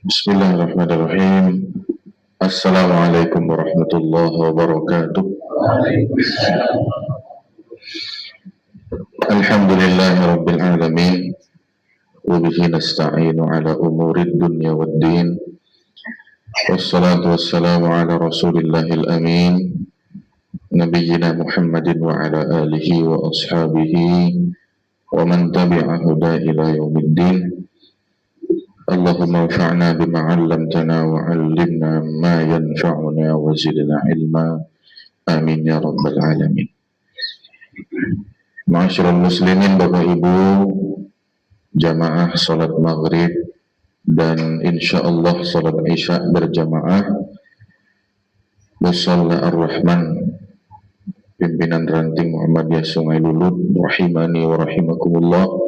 Bismillahirrahmanirrahim. Assalamualaikum warahmatullahi wabarakatuh. Alhamdulillahi rabbil alamin. Wa bihi nasta'inu ala umurid dunya waddin. Wassalatu wassalamu ala rasulillahil amin. Nabiyyina Muhammadin wa ala alihi wa ashabihi wa man tabi'a huda ila yaumiddin. Allahumma anfa'na bima 'allamtana wa 'allimna ma yanfa'una wa zidna ilma. Amin ya rabbal alamin. Ma'asyiral muslimin, Bapak Ibu, jamaah salat maghrib dan insyaallah salat isya berjamaah Musalla Ar-Rahman pimpinan ranting Muhammadiyah Sungai Lulut rahimani wa rahimakumullah.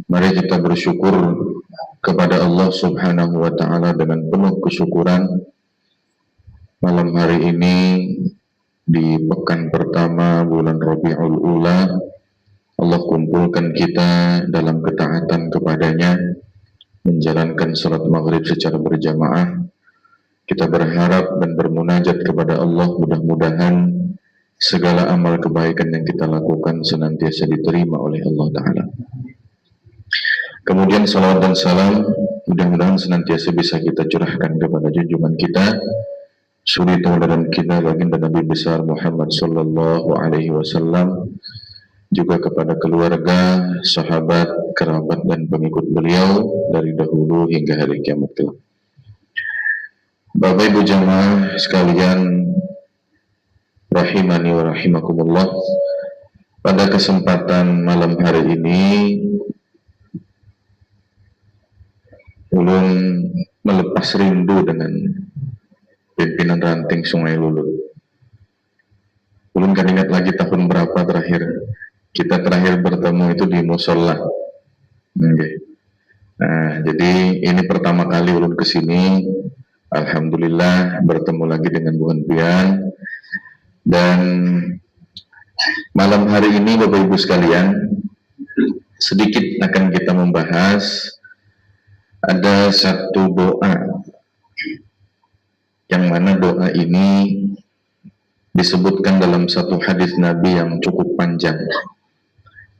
Mari kita bersyukur kepada Allah Subhanahu wa taala dengan penuh kesyukuran. Malam hari ini di pekan pertama bulan Rabiul Ula, Allah kumpulkan kita dalam ketaatan kepadanya, menjalankan salat maghrib secara berjamaah. Kita berharap dan bermunajat kepada Allah, mudah-mudahan segala amal kebaikan yang kita lakukan senantiasa diterima oleh Allah Ta'ala. Kemudian salawat dan salam mudah-mudahan senantiasa bisa kita curahkan kepada junjungan kita, suri tauladan kita, baginda Nabi besar Muhammad sallallahu alaihi wasallam, juga kepada keluarga, sahabat, kerabat dan pengikut beliau dari dahulu hingga hari kiamat kelak. Bapak Ibu jamaah sekalian rahimani wa rahimakumullah, pada kesempatan malam hari ini ulun melepas rindu dengan pimpinan ranting Sungai Lulut. Ulun kan ingat lagi tahun berapa terakhir kita bertemu itu di musola. Okay. Nah, jadi ini pertama kali ulun kesini. Alhamdulillah bertemu lagi dengan Bu Henpian. Dan malam hari ini Bapak Ibu sekalian, sedikit akan kita membahas ada satu doa, yang mana doa ini disebutkan dalam satu hadis Nabi yang cukup panjang.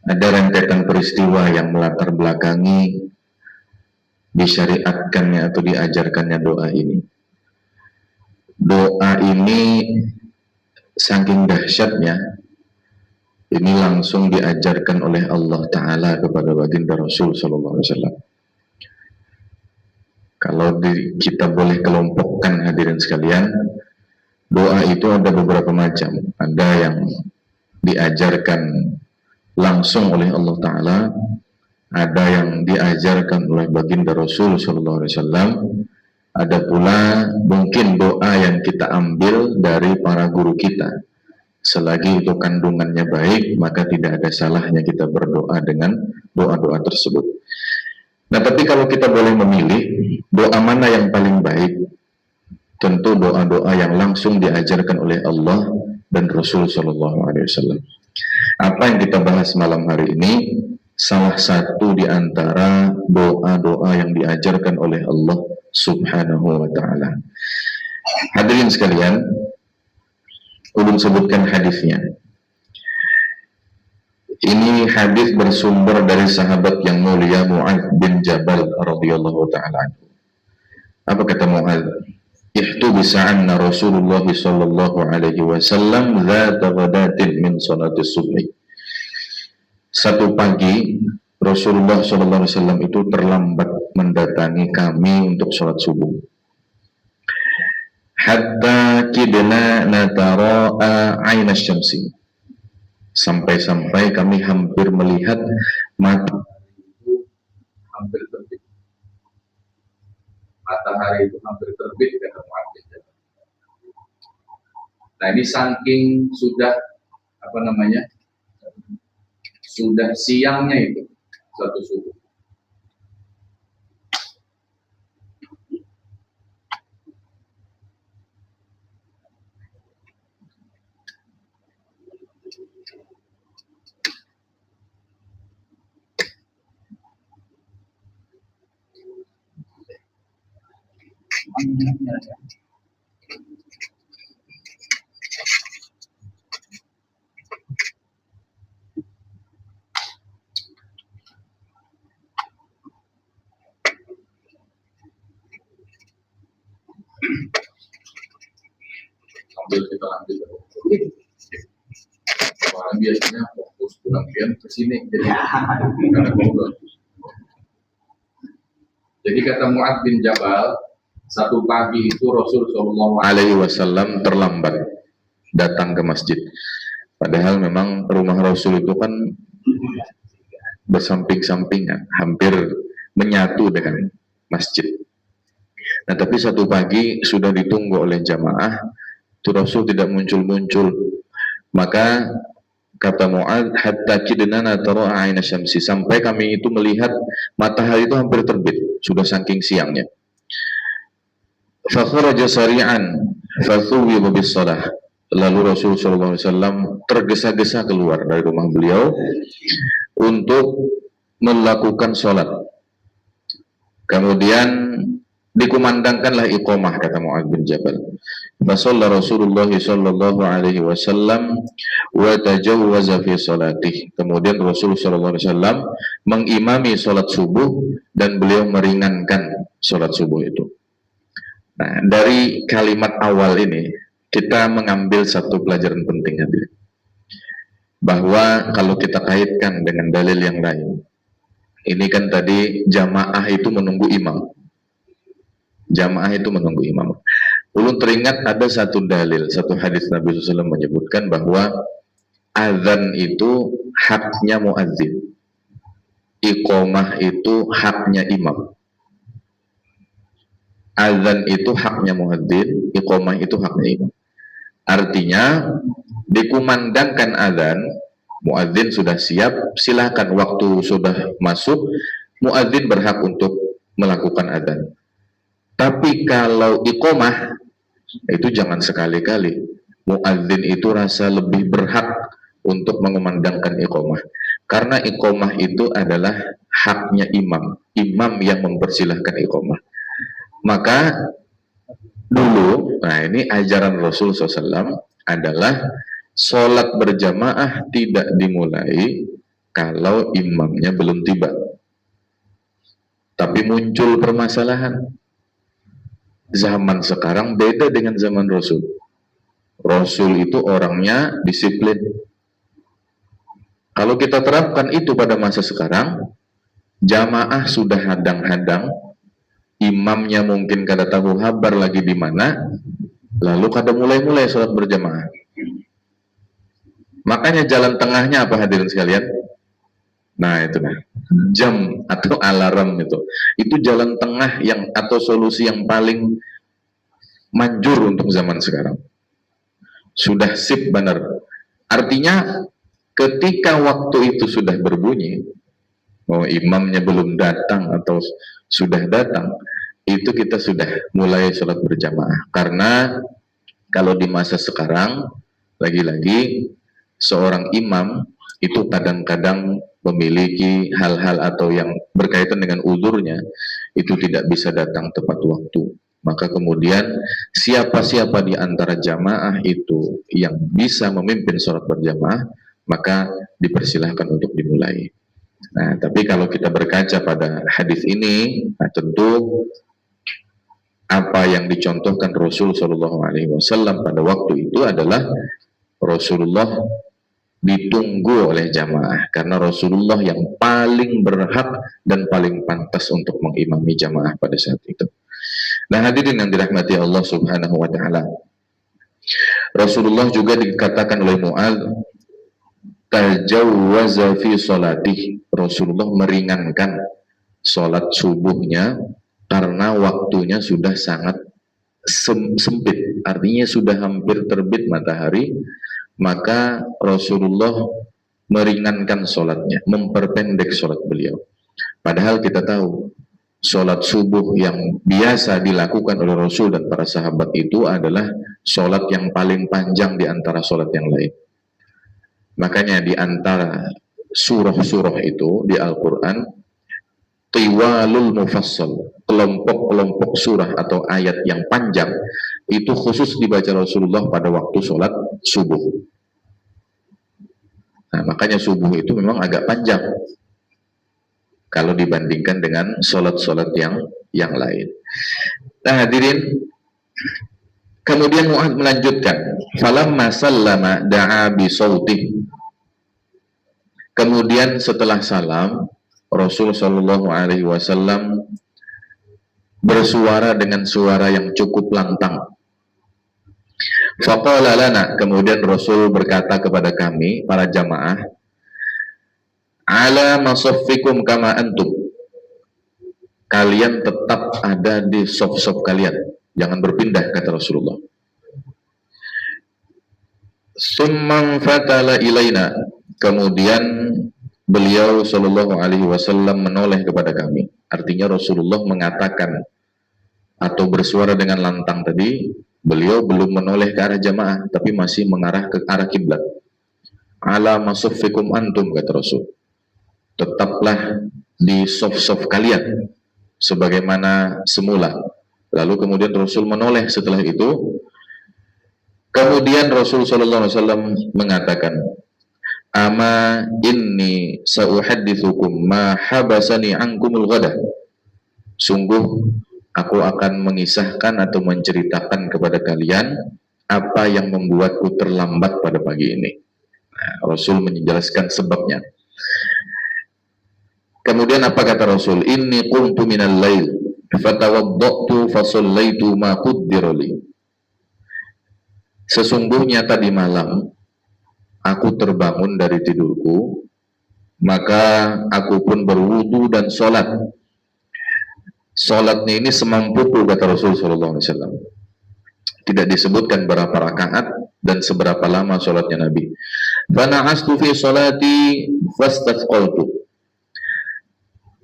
Ada rentetan peristiwa yang melatar belakangi disyariatkannya atau diajarkannya doa ini. Doa ini saking dahsyatnya, ini langsung diajarkan oleh Allah Ta'ala kepada baginda Rasul Sallallahu Alaihi Wasallam. Kalau kita boleh kelompokkan hadirin sekalian, doa itu ada beberapa macam. Ada yang diajarkan langsung oleh Allah Ta'ala, ada yang diajarkan oleh baginda Rasul Sallallahu Alaihi Wasallam, ada pula mungkin doa yang kita ambil dari para guru kita. Selagi itu kandungannya baik, maka tidak ada salahnya kita berdoa dengan doa-doa tersebut. Nah, tapi kalau kita boleh memilih doa mana yang paling baik, tentu doa-doa yang langsung diajarkan oleh Allah dan Rasul Sallallahu Alaihi Wasallam. Apa yang kita bahas malam hari ini salah satu di antara doa-doa yang diajarkan oleh Allah Subhanahu wa Ta'ala. Hadirin sekalian, ulun sebutkan hadisnya. Ini hadis bersumber dari sahabat yang mulia Mu'adz bin Jabal radhiyallahu ta'ala anhu. Apa kata Mu'adz? Ihtubisa anna Rasulullah sallallahu alaihi wasallam dzata ghadatin min salati subhi. Satu pagi Rasulullah sallallahu alaihi wasallam itu terlambat mendatangi kami untuk salat subuh. Hatta kidna natara'a 'aina syamsi. Sampai-sampai kami hampir melihat matahari itu hampir terbit kata Mu'adz. Nah, ini saking sudah sudah siangnya itu suatu subuh. Sambil kita ambil. Soalnya biasanya fokus pulang ke sini, jadi kata Mu'adz bin Jabal, satu pagi itu Rasul Shallallahu Alaihi Wasallam terlambat datang ke masjid. Padahal memang rumah Rasul itu kan bersamping-sampingan, hampir menyatu dengan masjid. Nah, tapi satu pagi sudah ditunggu oleh jamaah, itu Rasul tidak muncul-muncul. Maka kata Mu'adz, hatta kidnana tara aina syamsi, sampai kami itu melihat matahari itu hampir terbit, sudah saking siangnya. Fa kharaja sari'an fa thuwiba bis shalah. Lalu Rasul sallallahu alaihi wasallam tergesa-gesa keluar dari rumah beliau untuk melakukan sholat. Kemudian dikumandangkanlah iqamah, kata Mu'adz bin Jabal. Fasalla Rasulullah sallallahu alaihi wasallam wa tajawwaza fi salatih. Kemudian Rasul sallallahu alaihi wasallam mengimami salat subuh dan beliau meringankan salat subuh itu. Nah, dari kalimat awal ini kita mengambil satu pelajaran penting, hadirin. Bahwa kalau kita kaitkan dengan dalil yang lain, ini kan tadi jamaah itu menunggu imam. Jamaah itu menunggu imam. Ulun teringat ada satu dalil, satu hadis Nabi SAW menyebutkan bahwa azan itu haknya muadzin, iqamah itu haknya imam. Azan itu haknya muadzin, iqamah itu haknya imam. Artinya dikumandangkan azan, muadzin sudah siap, silakan, waktu sudah masuk, muadzin berhak untuk melakukan azan. Tapi kalau iqamah itu jangan sekali-kali. Muadzin itu rasa lebih berhak untuk mengumandangkan iqamah, karena iqamah itu adalah haknya imam, imam yang mempersilahkan iqamah. Maka dulu, nah ini ajaran Rasul SAW adalah sholat berjamaah tidak dimulai kalau imamnya belum tiba. Tapi muncul permasalahan. Zaman sekarang beda dengan zaman Rasul. Rasul itu orangnya disiplin. Kalau kita terapkan itu pada masa sekarang, jamaah sudah hadang-hadang, imamnya mungkin kada tahu kabar lagi di mana, lalu kada mulai-mulai sholat berjamaah. Makanya jalan tengahnya apa, hadirin sekalian? Nah itu nah, jam atau alarm itu jalan tengah yang atau solusi yang paling manjur untuk zaman sekarang. Sudah sip benar. Artinya ketika waktu itu sudah berbunyi, mau imamnya belum datang atau sudah datang, itu kita sudah mulai sholat berjamaah. Karena kalau di masa sekarang, lagi-lagi seorang imam itu kadang-kadang memiliki hal-hal atau yang berkaitan dengan uzurnya, itu tidak bisa datang tepat waktu. Maka kemudian siapa-siapa di antara jamaah itu yang bisa memimpin sholat berjamaah, maka dipersilahkan untuk dimulai. Nah, tapi kalau kita berkaca pada hadis ini, nah tentu apa yang dicontohkan Rasul Shallallahu Alaihi Wasallam pada waktu itu adalah Rasulullah ditunggu oleh jamaah, karena Rasulullah yang paling berhak dan paling pantas untuk mengimami jamaah pada saat itu. Nah, hadirin yang dirahmati Allah Subhanahu wa taala, Rasulullah juga dikatakan oleh Mu'adz, tajawwaza fi salatih. Rasulullah meringankan salat subuhnya karena waktunya sudah sangat sempit, artinya sudah hampir terbit matahari. Maka Rasulullah meringankan sholatnya, memperpendek sholat beliau. Padahal kita tahu sholat subuh yang biasa dilakukan oleh Rasul dan para sahabat itu adalah sholat yang paling panjang di antara sholat yang lain. Makanya di antara surah-surah itu di Al-Quran, tiwalul mufassal, kelompok-kelompok surah atau ayat yang panjang itu khusus dibaca Rasulullah pada waktu sholat subuh. Nah, makanya subuh itu memang agak panjang kalau dibandingkan dengan sholat-sholat yang lain. Nah, hadirin, kemudian Mu'adz melanjutkan, falamma sallama da'a bi sautih. Kemudian setelah salam, Rasul Shallallahu Alaihi Wasallam bersuara dengan suara yang cukup lantang. Faqala lana, kemudian Rasul berkata kepada kami, para jamaah, ala masaffikum kama antum. Kalian tetap ada di saf-saf kalian, jangan berpindah, kata Rasulullah. Summan fatala ilaina, kemudian beliau Shallallahu Alaihi Wasallam menoleh kepada kami. Artinya Rasulullah mengatakan atau bersuara dengan lantang tadi, beliau belum menoleh ke arah jamaah, tapi masih mengarah ke arah kiblat. Ala masuffikum antum, kata Rasul. Tetaplah di sof-sof kalian sebagaimana semula. Lalu kemudian Rasul menoleh setelah itu. Kemudian Rasul Shallallahu Alaihi Wasallam mengatakan, ama inni sa'uhaddithukum ma habasani ankumul ghada. Sungguh aku akan mengisahkan atau menceritakan kepada kalian apa yang membuatku terlambat pada pagi ini. Nah, Rasul menjelaskan sebabnya. Kemudian apa kata Rasul? Inni qumtu minal lail fatawaddatu fasallaitu ma qaddara li. Sesungguhnya tadi malam aku terbangun dari tidurku, maka aku pun berwudu dan sholat. Sholatnya ini semampuku, kata Rasul Sallallahu Alaihi Wasallam. Tidak disebutkan berapa rakaat dan seberapa lama sholatnya Nabi. Fana'astu fi sholati fastathqaltu.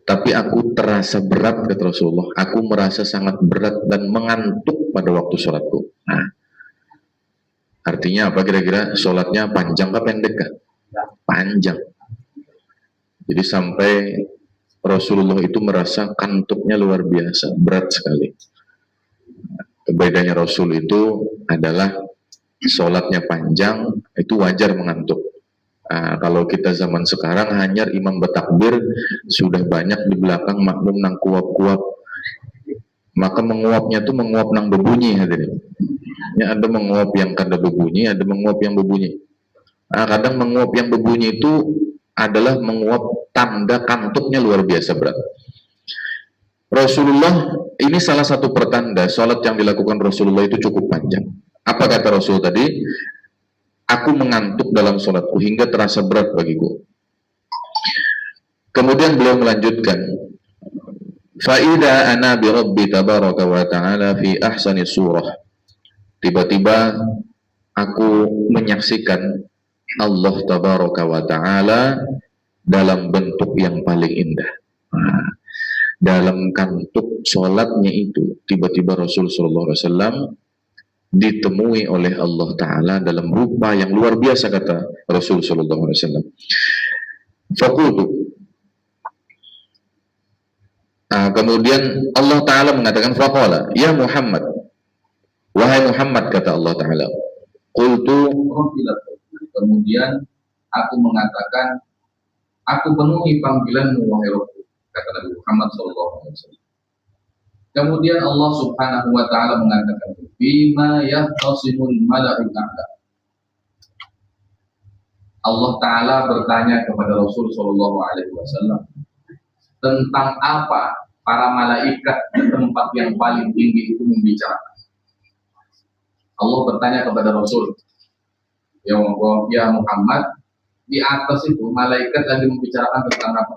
Tapi aku terasa berat, kata Rasulullah. Aku merasa sangat berat dan mengantuk pada waktu sholatku. Nah, artinya apa kira-kira? Sholatnya panjang kah pendek kah? Panjang. Jadi sampai Rasulullah itu merasa kantuknya luar biasa, berat sekali. Bedanya Rasul itu adalah sholatnya panjang, itu wajar mengantuk. Kalau kita zaman sekarang hanya imam bertakbir, sudah banyak di belakang makmum nang kuap-kuap. Maka menguapnya tuh menguap nang berbunyi, hadirin. Ya, ada menguap yang kada berbunyi, ada menguap yang berbunyi. Kadang menguap yang berbunyi itu adalah menguap tanda kantuknya luar biasa berat. Rasulullah, ini salah satu pertanda sholat yang dilakukan Rasulullah itu cukup panjang. Apa kata Rasul tadi? Aku mengantuk dalam sholatku hingga terasa berat bagiku. Kemudian beliau melanjutkan, Fa'idha ana bi Rabbi tabaraka wa ta'ala fi ahsani surah. Tiba-tiba aku menyaksikan Allah tabaraka wa ta'ala dalam bentuk yang paling indah. Dalam kantuk sholatnya itu, tiba-tiba Rasul Sallallahu Alaihi Wasallam ditemui oleh Allah Ta'ala dalam rupa yang luar biasa, kata Rasul Sallallahu Alaihi Wasallam. Fakultu. Kemudian Allah Ta'ala mengatakan, Faqala, ya Muhammad, wahai Muhammad, kata Allah Ta'ala. Qultu. Kemudian aku mengatakan, aku penuhi panggilanmu wahai Rabb, kata Nabi Muhammad SAW. Kemudian Allah Subhanahu wa Ta'ala mengatakan, bima yahtasimul mala'ul a'la. Allah Ta'ala bertanya kepada Rasul Sallallahu Alaihi Wasallam tentang apa para malaikat di tempat yang paling tinggi itu membicarakan. Allah bertanya kepada Rasul, ya Muhammad, di atas itu malaikat lagi membicarakan tentang apa?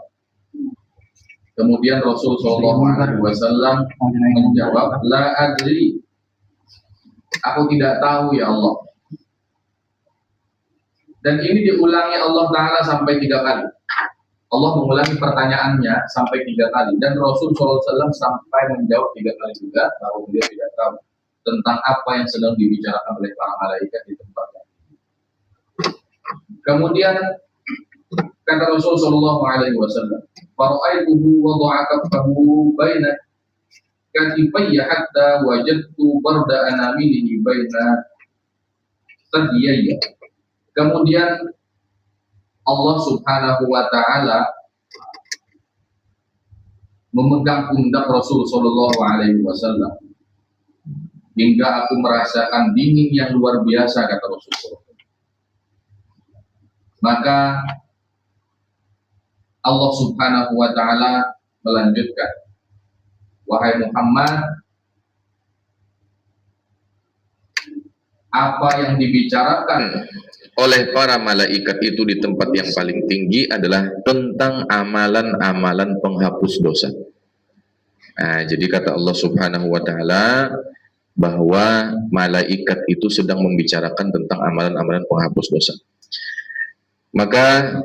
Kemudian Rasul Shallallahu Alaihi Wasallam menjawab, la adri, aku tidak tahu ya Allah. Dan ini diulangi Allah Taala sampai 3 kali. Allah mengulangi pertanyaannya sampai 3 kali, dan Rasul Shallallahu Alaihi Wasallam sampai menjawab 3 kali juga bahwa beliau tidak tahu tentang apa yang sedang dibicarakan oleh para malaikat di tempatnya. Kemudian Kata Rasul Shallallahu Alaihi Wasallam, "Faraaituhu wada'a kaffahu baina katifayya hatta wajadtu barda anamilihi baina sadiyayya." Kemudian Allah Subhanahu wa taala memegang pundak Rasul Shallallahu Alaihi Wasallam hingga aku merasakan dingin yang luar biasa, kata Rasulullah. Maka Allah Subhanahu wa taala melanjutkan, "Wahai Muhammad, apa yang dibicarakan oleh para malaikat itu di tempat yang paling tinggi adalah tentang amalan-amalan penghapus dosa." Nah, jadi kata Allah Subhanahu wa taala bahwa malaikat itu sedang membicarakan tentang amalan-amalan penghapus dosa. Maka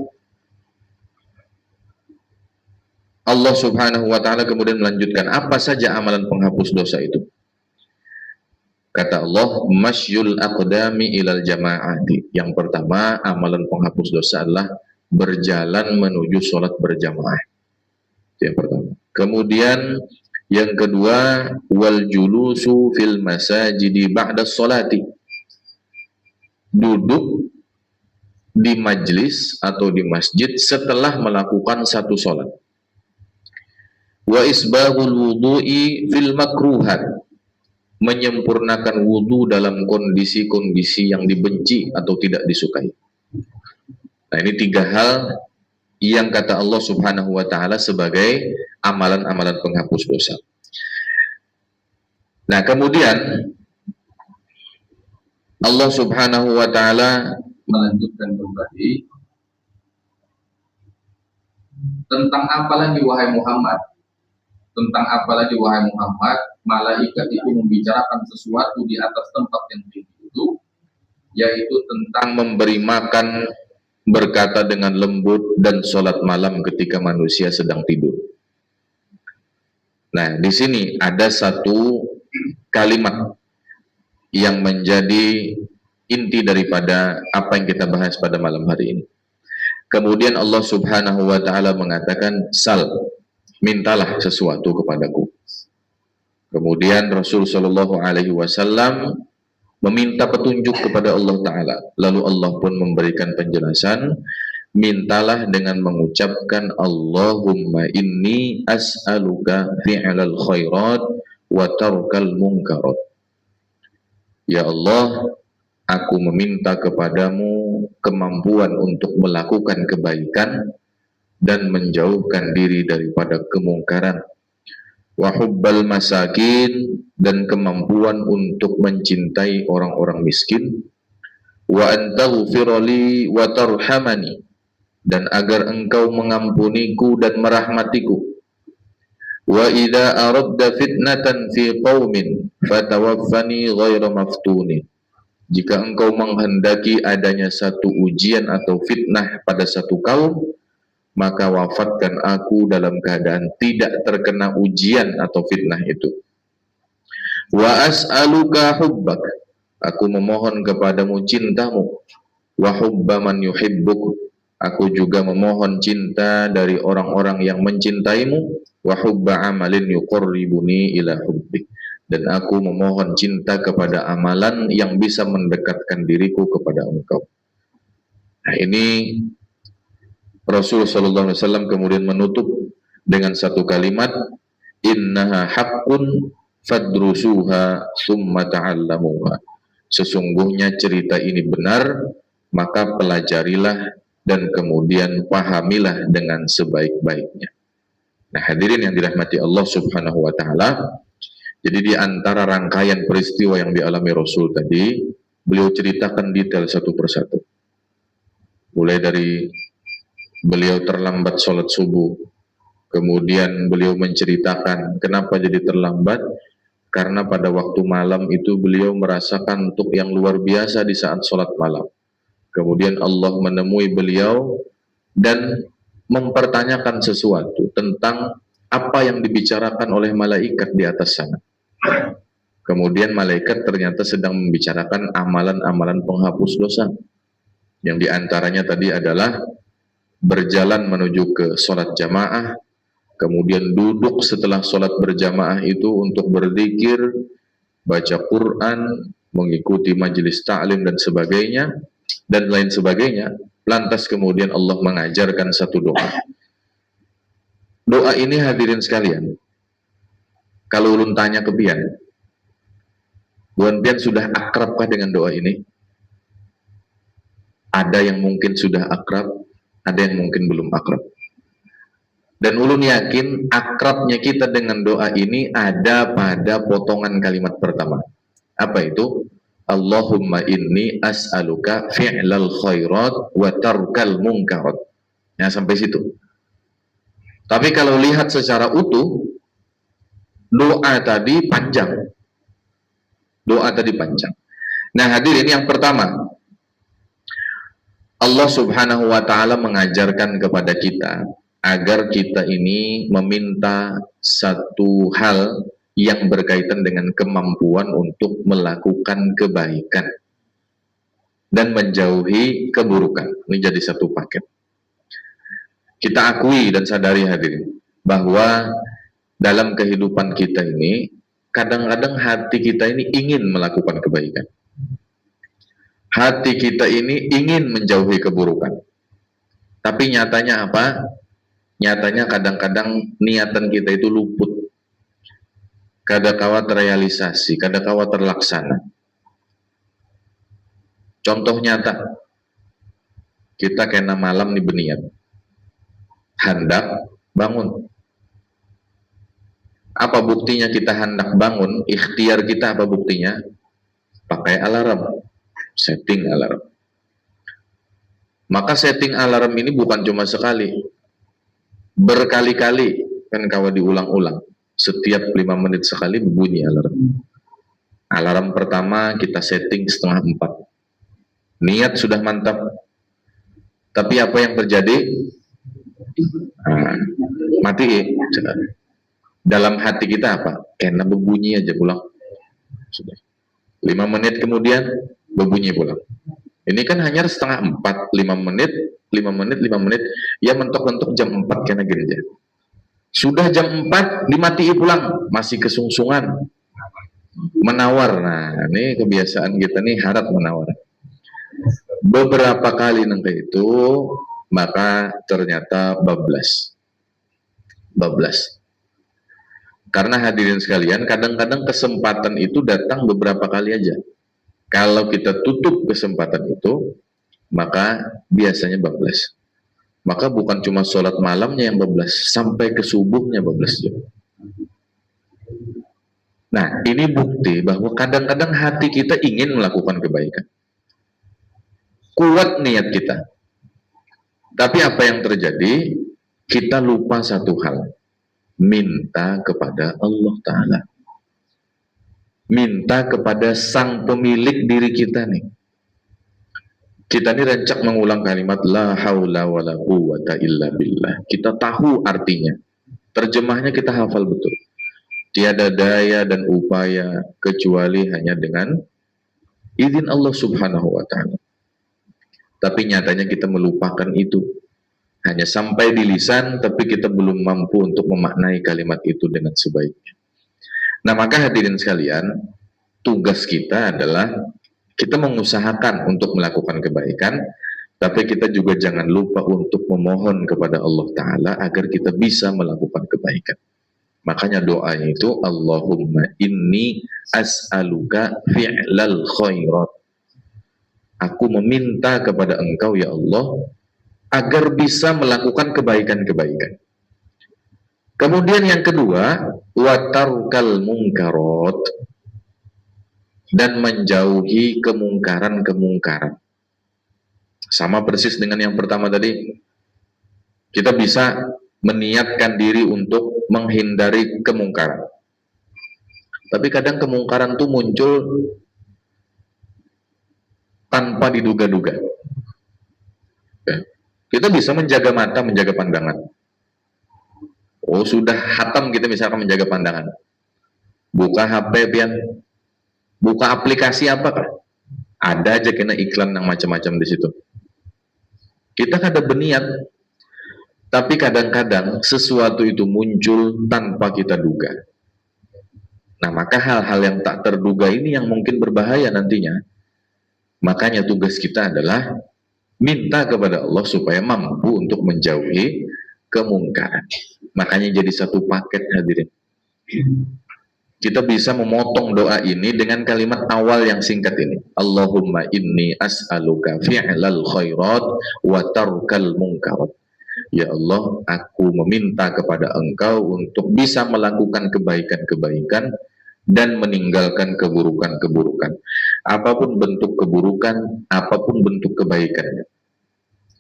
Allah Subhanahu wa taala kemudian melanjutkan, apa saja amalan penghapus dosa itu? Kata Allah, masyul aqdami ilal jama'ati. Yang pertama, amalan penghapus dosa adalah berjalan menuju sholat berjamaah. Itu yang pertama. Kemudian yang kedua, wal julusu fil masajidi ba'da sholati. Duduk di majlis atau di masjid setelah melakukan satu sholat. Wa isbahul wudu'i fil makruhat. Menyempurnakan wudu dalam kondisi-kondisi yang dibenci atau tidak disukai. Nah, ini tiga hal yang kata Allah Subhanahu wa taala sebagai amalan-amalan penghapus dosa. Nah, kemudian Allah Subhanahu wa taala melanjutkan kembali tentang apa lagi wahai Muhammad? Tentang apa lagi wahai Muhammad? Malaikat itu membicarakan sesuatu di atas tempat yang tinggi itu, yaitu tentang memberi makan, berkata dengan lembut, dan sholat malam ketika manusia sedang tidur. Nah, di sini ada satu kalimat yang menjadi inti daripada apa yang kita bahas pada malam hari ini. Kemudian Allah Subhanahu wa taala mengatakan, sal, mintalah sesuatu kepadaku. Kemudian Rasul Shallallahu Alaihi Wasallam meminta petunjuk kepada Allah Taala. Lalu Allah pun memberikan penjelasan, mintalah dengan mengucapkan Allahumma inni as'aluka fi'lal khairat wa tarkal munkarat. Ya Allah, aku meminta kepadamu kemampuan untuk melakukan kebaikan dan menjauhkan diri daripada kemungkaran. Wa hubbal masakin, dan kemampuan untuk mencintai orang-orang miskin. Wa antaghfirali wa tarhamani, dan agar engkau mengampuniku dan merahmatiku. Wa idza aradda fitnatan fi qaumin fatawaffani ghaira maftunin. Jika engkau menghendaki adanya satu ujian atau fitnah pada satu kaum, maka wafatkan aku dalam keadaan tidak terkena ujian atau fitnah itu. Wa as'aluka hubbak, aku memohon kepadamu cintamu. Wa hubba man yuhibbuk, aku juga memohon cinta dari orang-orang yang mencintaimu. Wa hubba amalin yuqarribuni ila hubbik, dan aku memohon cinta kepada amalan yang bisa mendekatkan diriku kepada engkau. Nah, ini Rasul Sallallahu Alaihi Wasallam kemudian menutup dengan satu kalimat, innaha haqqun fadrusuha summa ta'allamuha. Sesungguhnya cerita ini benar, maka pelajarilah dan kemudian pahamilah dengan sebaik-baiknya. Nah, hadirin yang dirahmati Allah Subhanahu wa taala, jadi di antara rangkaian peristiwa yang dialami Rasul tadi, beliau ceritakan detail satu persatu. Mulai dari beliau terlambat sholat subuh, kemudian beliau menceritakan kenapa jadi terlambat, karena pada waktu malam itu beliau merasakan kantuk yang luar biasa di saat sholat malam. Kemudian Allah menemui beliau dan mempertanyakan sesuatu tentang apa yang dibicarakan oleh malaikat di atas sana. Kemudian malaikat ternyata sedang membicarakan amalan-amalan penghapus dosa, yang diantaranya tadi adalah berjalan menuju ke sholat jamaah, kemudian duduk setelah sholat berjamaah itu untuk berzikir, baca Quran, mengikuti majelis ta'lim dan sebagainya, dan lain sebagainya. Lantas kemudian Allah mengajarkan satu doa. Doa ini hadirin sekalian, kalau ulun tanya ke pian, buan pian sudah akrabkah dengan doa ini? Ada yang mungkin sudah akrab, ada yang mungkin belum akrab. Dan ulun yakin akrabnya kita dengan doa ini ada pada potongan kalimat pertama. Apa itu? Allahumma inni as'aluka fi'lal khairat wa tarkal munkarat. Ya, sampai situ. Tapi kalau lihat secara utuh, doa tadi panjang. Doa tadi panjang. Nah, hadirin, yang pertama, Allah Subhanahu wa taala mengajarkan kepada kita agar kita ini meminta satu hal yang berkaitan dengan kemampuan untuk melakukan kebaikan dan menjauhi keburukan. Ini jadi satu paket. Kita akui dan sadari hadirin bahwa dalam kehidupan kita ini kadang-kadang hati kita ini ingin melakukan kebaikan. Hati kita ini ingin menjauhi keburukan. Tapi nyatanya apa? Nyatanya kadang-kadang niatan kita itu luput. Kadangkala terrealisasi, kadangkala terlaksana. Contoh nyata, kita kena malam nih berniat, hendak bangun. Apa buktinya kita hendak bangun? Ikhtiar kita apa buktinya? Pakai alarm, setting alarm. Maka setting alarm ini bukan cuma sekali, berkali-kali, kan kalau diulang-ulang. Setiap 5 menit sekali berbunyi alarm. Alarm pertama kita setting 3:30. Niat sudah mantap. Tapi apa yang terjadi? Mati. Dalam hati kita apa? Karena berbunyi aja pulang. Sudah. 5 menit kemudian berbunyi pulang. Ini kan hanya 3:30, 5 menit, 5 menit, 5 menit. Ya mentok-mentok jam 4 kena gereja. Sudah jam 4 dimatiin pulang, masih kesungsungan, menawar. Nah, ini kebiasaan kita nih, harap menawar. Beberapa kali nanti itu, maka ternyata bablas. Karena hadirin sekalian, kadang-kadang kesempatan itu datang beberapa kali aja. Kalau kita tutup kesempatan itu, maka biasanya bablas. Maka bukan cuma sholat malamnya yang bablas, sampai ke subuhnya bablas juga. Nah, ini bukti bahwa kadang-kadang hati kita ingin melakukan kebaikan. Kuat niat kita. Tapi apa yang terjadi? Kita lupa satu hal. Minta kepada Allah Ta'ala. Minta kepada sang pemilik diri kita nih. Kita ini rancak mengulang kalimat la haula wala quwwata illa billah. Kita tahu artinya. Terjemahnya kita hafal betul. Tiada daya dan upaya kecuali hanya dengan izin Allah Subhanahu wa taala. Tapi nyatanya kita melupakan itu. Hanya sampai di lisan, tapi kita belum mampu untuk memaknai kalimat itu dengan sebaiknya. Nah, maka hadirin sekalian, tugas kita adalah kita mengusahakan untuk melakukan kebaikan, tapi kita juga jangan lupa untuk memohon kepada Allah Ta'ala agar kita bisa melakukan kebaikan. Makanya doanya itu, Allahumma inni as'aluka fi'lal khairat. Aku meminta kepada Engkau, ya Allah, agar bisa melakukan kebaikan-kebaikan. Kemudian yang kedua, wa tarkal munkarat, dan menjauhi kemungkaran-kemungkaran. Sama persis dengan yang pertama tadi. Kita bisa meniatkan diri untuk menghindari kemungkaran. Tapi kadang kemungkaran itu muncul tanpa diduga-duga. Kita bisa menjaga mata, menjaga pandangan. Oh, sudah hatam kita misalkan menjaga pandangan. Buka HP, pian. Buka aplikasi apakah? Ada aja kena iklan yang macam-macam di situ. Kita kada berniat, Tapi kadang-kadang sesuatu itu muncul tanpa kita duga. Nah, maka hal-hal yang tak terduga ini yang mungkin berbahaya nantinya. Makanya tugas kita adalah minta kepada Allah supaya mampu untuk menjauhi kemungkaran. Makanya jadi satu paket hadirin. Kita bisa memotong doa ini dengan kalimat awal yang singkat ini. Allahumma inni as'aluka fi'lal khairat wa tarkal munkarat. Ya Allah, aku meminta kepada Engkau untuk bisa melakukan kebaikan-kebaikan dan meninggalkan keburukan-keburukan. Apapun bentuk keburukan, apapun bentuk kebaikannya.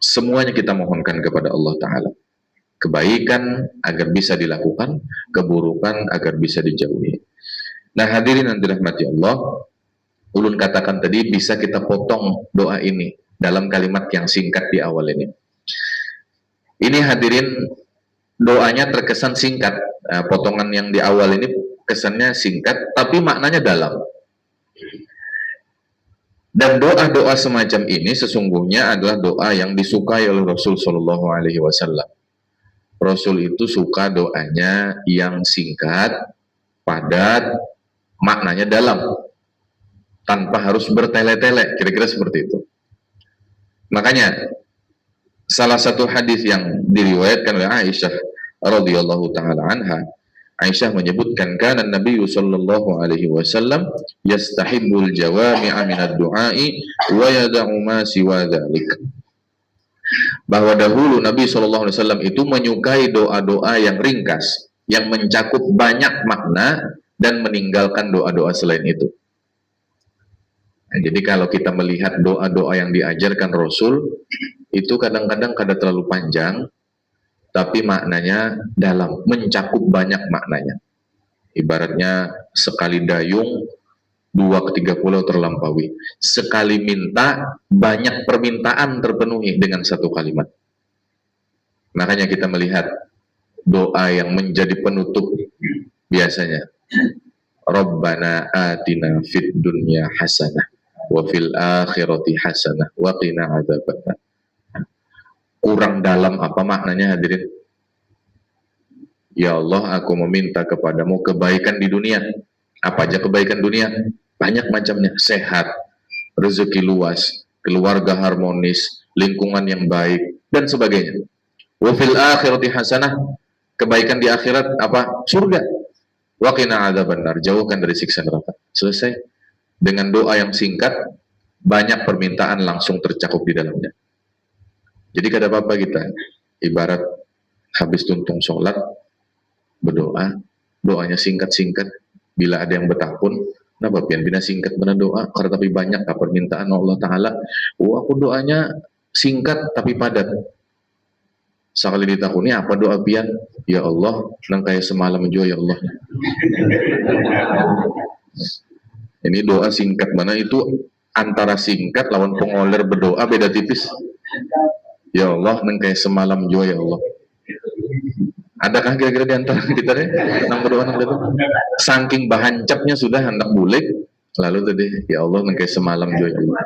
Semuanya kita mohonkan kepada Allah Ta'ala. Kebaikan agar bisa dilakukan, keburukan agar bisa dijauhi. Nah, hadirin yang dirahmati Allah, ulun katakan tadi bisa kita potong doa ini dalam kalimat yang singkat di awal ini. Ini hadirin doanya terkesan singkat. Nah, potongan yang di awal ini kesannya singkat, tapi maknanya dalam. Dan doa-doa semacam ini sesungguhnya adalah doa yang disukai oleh Rasul Shallallahu Alaihi Wasallam. Rasul itu suka doanya yang singkat, padat, maknanya dalam, tanpa harus bertele-tele, kira-kira seperti itu. Makanya salah satu hadis yang diriwayatkan oleh Aisyah radhiyallahu taala anha, Aisyah menyebutkan kana Nabi sallallahu alaihi wasallam yastahibbul jawami'a minad du'a'i wa yada'u ma siwa dzalik. Bahwa dahulu Nabi sallallahu alaihi wasallam itu menyukai doa-doa yang ringkas, yang mencakup banyak makna dan meninggalkan doa-doa selain itu. Nah, jadi kalau kita melihat doa-doa yang diajarkan Rasul, itu kadang-kadang terlalu panjang, tapi maknanya dalam, mencakup banyak maknanya. Ibaratnya sekali dayung, 2/3 pulau terlampaui. Sekali minta, banyak permintaan terpenuhi dengan satu kalimat. Makanya kita melihat doa yang menjadi penutup biasanya. Rabbana atina fid dunya hasanah wa fil akhirati hasanah wa qina adzabannar. Kurang dalam apa maknanya hadirin? Ya Allah, aku meminta kepadamu kebaikan di dunia. Apa aja kebaikan dunia? Banyak macamnya. Sehat, rezeki luas, keluarga harmonis, lingkungan yang baik, dan sebagainya. Wa fil akhirati hasanah. Kebaikan di akhirat apa? Surga. Wa qina adzabannar. Jauhkan dari siksa neraka. Selesai. Dengan doa yang singkat, banyak permintaan langsung tercakup di dalamnya. Jadi kada apa-apa kita ibarat habis tuntung sholat berdoa, doanya singkat-singkat. Bila ada yang bertahun, kenapa pian bina singkat mana doa? Karena tapi banyak permintaan Allah Taala. Oh, aku doanya singkat tapi padat. Sekali ditakuni apa doa pian? Ya Allah, nang kayak semalam juga ya Allah. Ini doa singkat mana itu antara singkat lawan pengoler berdoa beda tipis. Ya Allah, nang kayak semalam juga ya Allah. Adakah kira-kira di antara kita nih nang berdoa nang itu? Saking bahancapnya sudah hendak bulik, lalu tadi ya Allah nang kayak semalam juga ya Allah.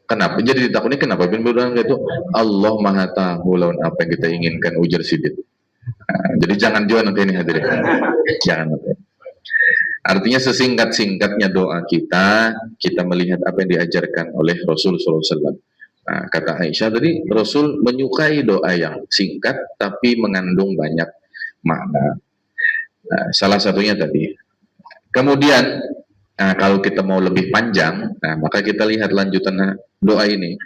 Kenapa? Jadi ditakuni kenapa bin berdoa itu? Allah Maha Tahu lawan apa yang kita inginkan, ujar Sidit. Nah, jadi jangan juga nanti ini hadirin. Jangan nanti. Artinya sesingkat-singkatnya doa kita, kita melihat apa yang diajarkan oleh Rasul SAW. Nah, kata Aisyah tadi, Rasul menyukai doa yang singkat tapi mengandung banyak makna. Nah, salah satunya tadi. Kemudian, kalau kita mau lebih panjang, maka kita lihat lanjutan doa ini.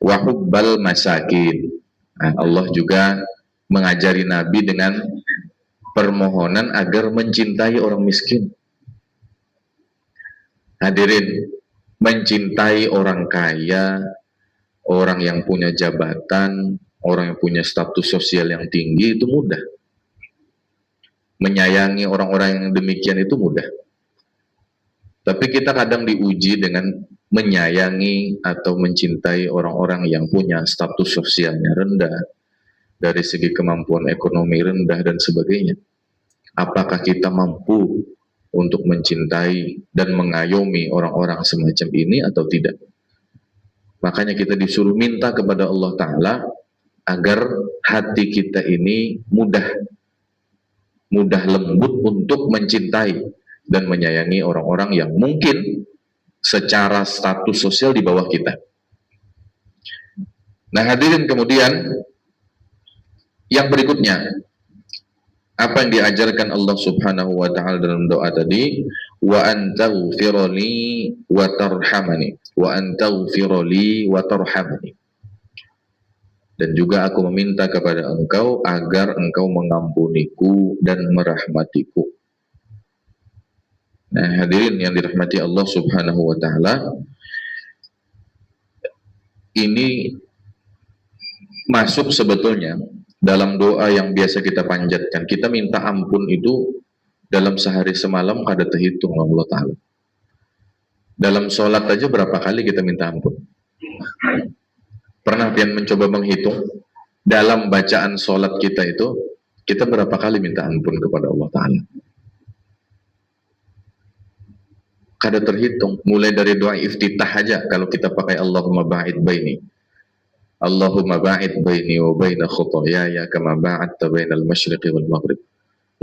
Wa hubbal masakin. Allah juga mengajari Nabi dengan permohonan agar mencintai orang miskin. Hadirin, mencintai orang kaya, orang yang punya jabatan, orang yang punya status sosial yang tinggi itu mudah. Menyayangi orang-orang yang demikian itu mudah. Tapi kita kadang diuji dengan menyayangi atau mencintai orang-orang yang punya status sosialnya rendah, dari segi kemampuan ekonomi rendah dan sebagainya. Apakah kita mampu untuk mencintai dan mengayomi orang-orang semacam ini atau tidak? Makanya kita disuruh minta kepada Allah Ta'ala agar hati kita ini mudah lembut untuk mencintai dan menyayangi orang-orang yang mungkin secara status sosial di bawah kita. Nah hadirin, kemudian yang berikutnya, apa yang diajarkan Allah Subhanahu wa taala dalam doa tadi, wa antaghfirli wa tarhamani, wa antaghfirli wa tarhamani. Dan juga aku meminta kepada engkau agar engkau mengampuniku dan merahmatiku. Nah hadirin yang dirahmati Allah Subhanahu wa taala, ini masuk sebetulnya dalam doa yang biasa kita panjatkan. Kita minta ampun itu dalam sehari semalam kada terhitung Allah Ta'ala. Dalam sholat aja berapa kali kita minta ampun? Pernah kalian mencoba menghitung dalam bacaan sholat kita itu, kita berapa kali minta ampun kepada Allah Ta'ala? Kada terhitung. Mulai dari doa iftitah aja, kalau kita pakai Allahumma ba'id baini, Allahumma ba'id baini wa baina khutayaya kama ba'adta bainal masyriqi wal maghrib.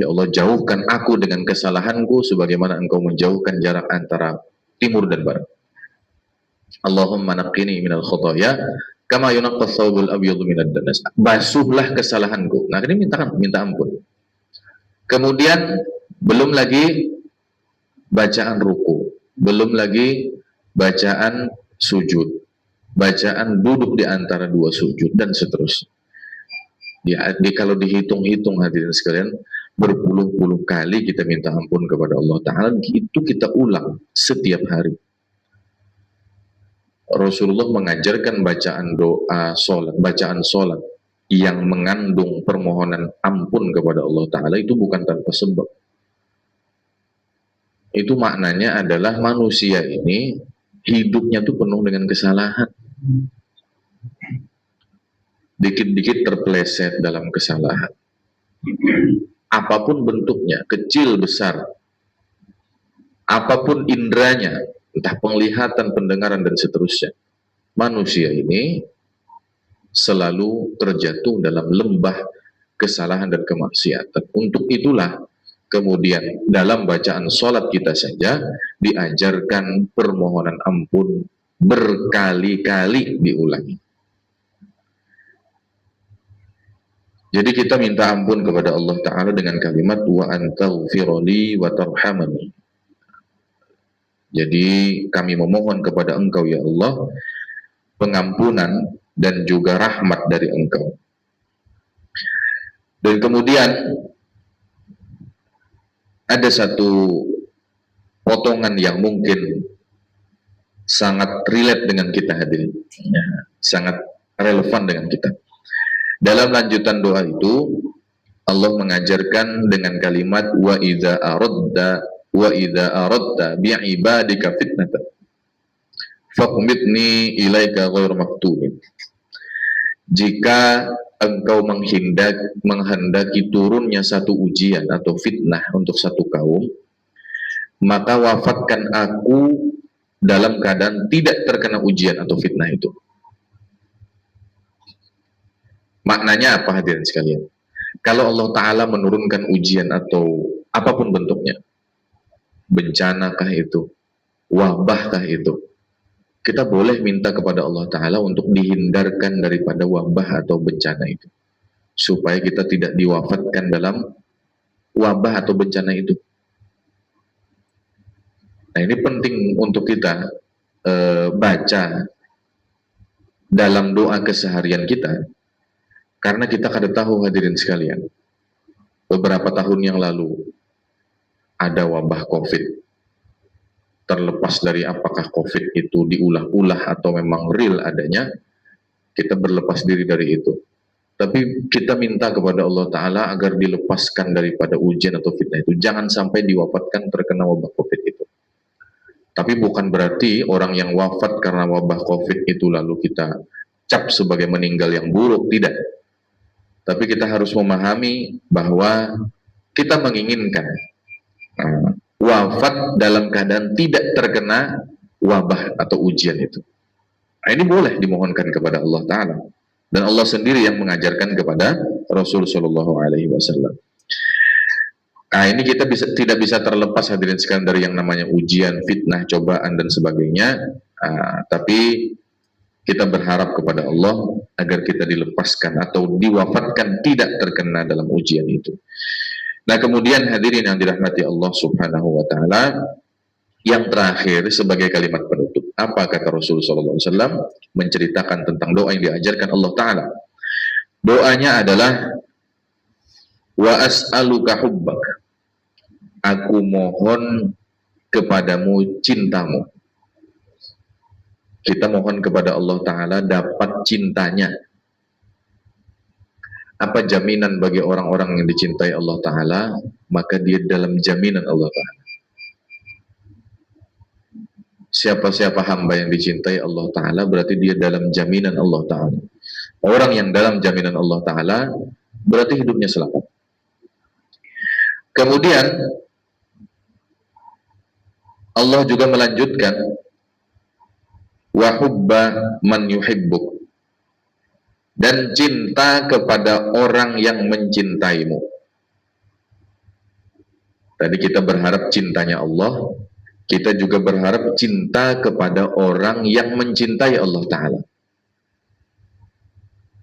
Ya Allah, jauhkan aku dengan kesalahanku sebagaimana engkau menjauhkan jarak antara timur dan barat. Allahumma naqqini minal khutaya kama yunaqqas thawbul abyadu minad danas. Basuhlah kesalahanku. Nah, ini minta ampun. Kemudian belum lagi bacaan ruku, belum lagi bacaan sujud, bacaan duduk di antara dua sujud, dan seterusnya. Kalau dihitung-hitung hadirin sekalian, berpuluh-puluh kali kita minta ampun kepada Allah Ta'ala, itu kita ulang setiap hari. Rasulullah mengajarkan bacaan solat yang mengandung permohonan ampun kepada Allah Ta'ala itu bukan tanpa sebab. Itu maknanya adalah manusia ini hidupnya tuh penuh dengan kesalahan. Dikit-dikit terpeleset dalam kesalahan. Apapun bentuknya, kecil, besar. Apapun indranya, entah penglihatan, pendengaran, dan seterusnya. Manusia ini selalu terjatuh dalam lembah kesalahan dan kemaksiatan. Untuk itulah, kemudian dalam bacaan sholat kita saja diajarkan permohonan ampun berkali-kali diulangi. Jadi kita minta ampun kepada Allah Ta'ala dengan kalimat wa antaghfirli wa tarhamani. Jadi kami memohon kepada engkau ya Allah pengampunan dan juga rahmat dari engkau. Dan kemudian ada satu potongan yang mungkin sangat relate dengan kita hadirin, sangat relevan dengan kita. Dalam lanjutan doa itu Allah mengajarkan dengan kalimat wa idza aradta bi'ibadika fitnatan faqmitni ilaika ghairu maftun. Jika engkau menghendaki turunnya satu ujian atau fitnah untuk satu kaum, maka wafatkan aku dalam keadaan tidak terkena ujian atau fitnah itu. Maknanya apa hadirin sekalian? Kalau Allah Ta'ala menurunkan ujian atau apapun bentuknya, bencanakah itu, wabahkah itu, kita boleh minta kepada Allah Ta'ala untuk dihindarkan daripada wabah atau bencana itu, supaya kita tidak diwafatkan dalam wabah atau bencana itu. Nah ini penting untuk kita baca dalam doa keseharian kita, karena kita kada tahu hadirin sekalian, beberapa tahun yang lalu ada wabah COVID. Terlepas dari apakah COVID itu diulah-ulah atau memang real adanya, kita berlepas diri dari itu. Tapi kita minta kepada Allah Ta'ala agar dilepaskan daripada ujian atau fitnah itu. Jangan sampai diwafatkan terkena wabah COVID itu. Tapi bukan berarti orang yang wafat karena wabah COVID itu lalu kita cap sebagai meninggal yang buruk, tidak. Tapi kita harus memahami bahwa kita menginginkan wafat dalam keadaan tidak terkena wabah atau ujian itu. Nah, ini boleh dimohonkan kepada Allah Ta'ala. Dan Allah sendiri yang mengajarkan kepada Rasul Shallallahu Alaihi Wasallam. Nah, ini kita tidak bisa terlepas hadirin sekalian dari yang namanya ujian, fitnah, cobaan dan sebagainya. Tapi kita berharap kepada Allah agar kita dilepaskan atau diwafatkan tidak terkena dalam ujian itu. Nah, kemudian hadirin yang dirahmati Allah Subhanahu wa taala, yang terakhir sebagai kalimat penutup, apa kata Rasulullah SAW menceritakan tentang doa yang diajarkan Allah Ta'ala. Doanya adalah wa as'aluka hubbak, aku mohon kepadamu cintamu. Kita mohon kepada Allah Ta'ala dapat cintanya. Apa jaminan bagi orang-orang yang dicintai Allah Ta'ala? Maka dia dalam jaminan Allah Ta'ala. Siapa-siapa hamba yang dicintai Allah Ta'ala berarti dia dalam jaminan Allah Ta'ala. Orang yang dalam jaminan Allah Ta'ala berarti hidupnya selamat. Kemudian Allah juga melanjutkan wa hubba man yuhibbuk, dan cinta kepada orang yang mencintaimu. Tadi kita berharap cintanya Allah, kita juga berharap cinta kepada orang yang mencintai Allah Ta'ala.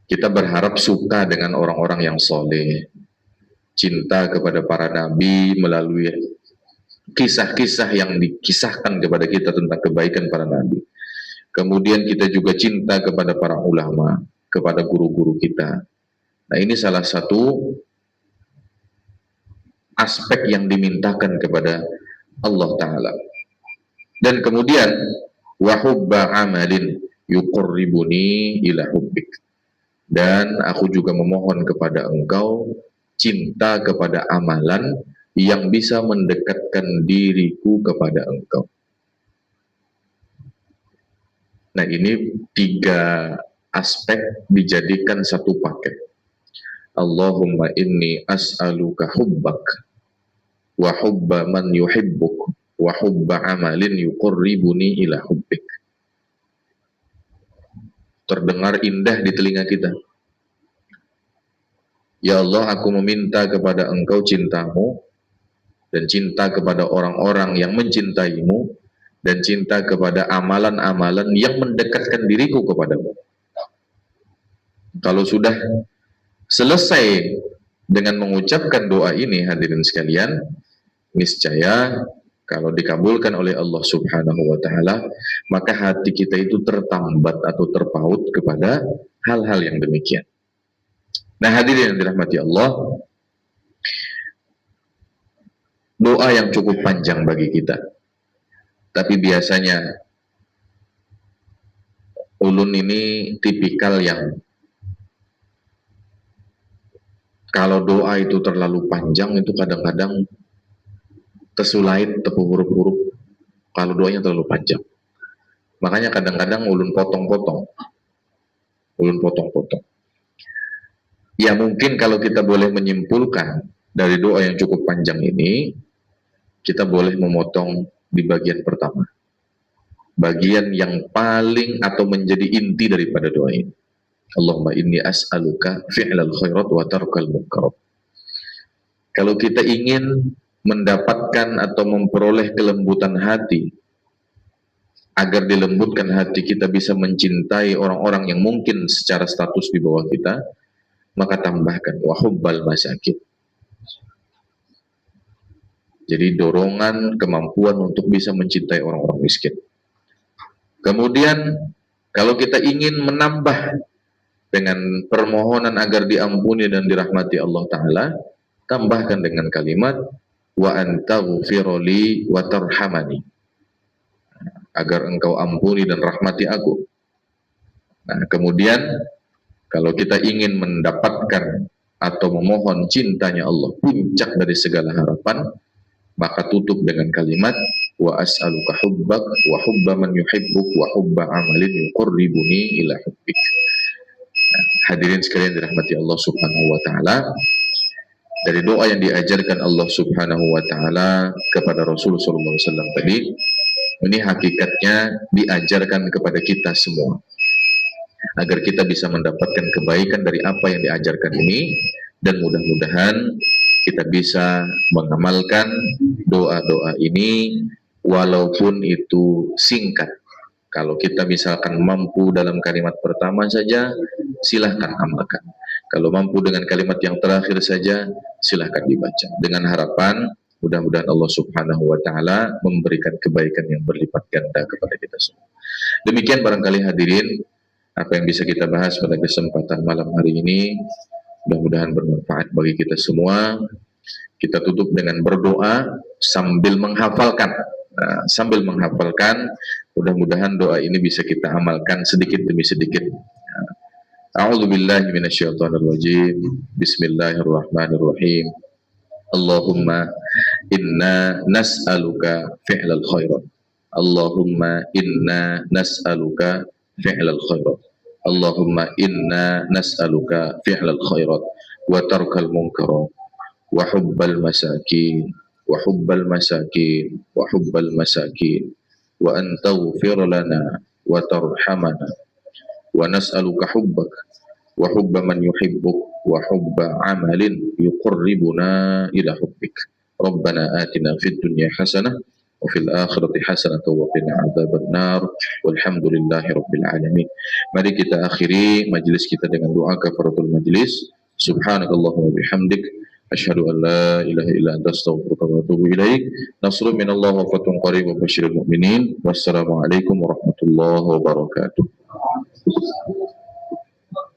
Kita berharap suka dengan orang-orang yang soleh, cinta kepada para nabi melalui kisah-kisah yang dikisahkan kepada kita tentang kebaikan para nabi. Kemudian kita juga cinta kepada para ulama, kepada guru-guru kita. Nah, ini salah satu aspek yang dimintakan kepada Allah Ta'ala. Dan kemudian wa hubba amalin yuqarribuni ila hubbik, dan aku juga memohon kepada engkau cinta kepada amalan yang bisa mendekatkan diriku kepada engkau. Nah, ini 3 aspek dijadikan satu paket. Allahumma inni as'aluka hubbak wa hubba man yuhibbuk wa hubba amalin yuqarribuni ila hubbik. Terdengar indah di telinga kita. Ya Allah, aku meminta kepada engkau cintamu, dan cinta kepada orang-orang yang mencintaimu, dan cinta kepada amalan-amalan yang mendekatkan diriku kepadamu. Kalau sudah selesai dengan mengucapkan doa ini, hadirin sekalian, niscaya kalau dikabulkan oleh Allah Subhanahu wa Ta'ala, maka hati kita itu tertambat atau terpaut kepada hal-hal yang demikian. Nah, hadirin yang dirahmati Allah, doa yang cukup panjang bagi kita. Tapi biasanya ulun ini tipikal yang kalau doa itu terlalu panjang itu kadang-kadang tersulait tepuh huruf-huruf kalau doanya terlalu panjang. Makanya kadang-kadang ulun potong-potong. Ya, mungkin kalau kita boleh menyimpulkan dari doa yang cukup panjang ini, kita boleh memotong di bagian pertama, bagian yang paling atau menjadi inti daripada doa ini. Allahumma inni as'aluka fi'lal khairat wa tarkal munkarat. Kalau kita ingin mendapatkan atau memperoleh kelembutan hati, agar dilembutkan hati kita bisa mencintai orang-orang yang mungkin secara status di bawah kita, maka tambahkan wa hubbal masakin. Jadi dorongan, kemampuan untuk bisa mencintai orang-orang miskin. Kemudian kalau kita ingin menambah dengan permohonan agar diampuni dan dirahmati Allah Ta'ala, tambahkan dengan kalimat wa antaghfirli wa tarhamani, agar engkau ampuni dan rahmati aku. Nah, kemudian kalau kita ingin mendapatkan atau memohon cintanya Allah, puncak dari segala harapan, maka tutup dengan kalimat wa as'aluka hubbak wa hubba man yuhibbuk wa hubba amalin yuqarribuni ila hubbik. Hadirin sekalian dirahmati Allah Subhanahu wa Ta'ala, dari doa yang diajarkan Allah Subhanahu wa Ta'ala kepada Rasulullah SAW tadi, ini hakikatnya diajarkan kepada kita semua. agar kita bisa mendapatkan kebaikan dari apa yang diajarkan ini, dan mudah-mudahan kita bisa mengamalkan doa-doa ini walaupun itu singkat. Kalau kita misalkan mampu dalam kalimat pertama saja, silahkan amalkan. Kalau mampu dengan kalimat yang terakhir saja, silahkan dibaca. Dengan harapan, mudah-mudahan Allah Subhanahu wa Ta'ala memberikan kebaikan yang berlipat ganda kepada kita semua. Demikian barangkali hadirin, apa yang bisa kita bahas pada kesempatan malam hari ini. Mudah-mudahan bermanfaat bagi kita semua. Kita tutup dengan berdoa sambil menghafalkan. Sambil menghafalkan, mudah-mudahan doa ini bisa kita amalkan sedikit demi sedikit. A'udzu billahi minasyaitonir rajim. Bismillahirrahmanirrahim. Allahumma inna nas'aluka fi'lal khairat. Allahumma inna nas'aluka fi'lal khairat. Allahumma inna nas'aluka fi'lal khairat wa tarkal munkarat wa hubbal masakin wa hubbal masakin wa hubbal masakin wa an taghfir lana wa tarhamana wa nas'aluka hubbak wa hubba man yuhibbuk wa hubba amalin yuqarribuna ila hubbik. Rabbana atina fid dunya hasanah wa fil akhirati hasanah wa qina adzabannar walhamdulillahi rabbil alamin. Mari kita akhiri majelis kita dengan doa kafaratul majlis. Subhanakallahumma bihamdik asyhadu an la ilaha illa anta astaghfiruka wa atubu ilaik. Nasrun minallahi wa fathun qarib wa basyiril mu'minin. Wassalamu alaikum warahmatullahi wabarakatuh.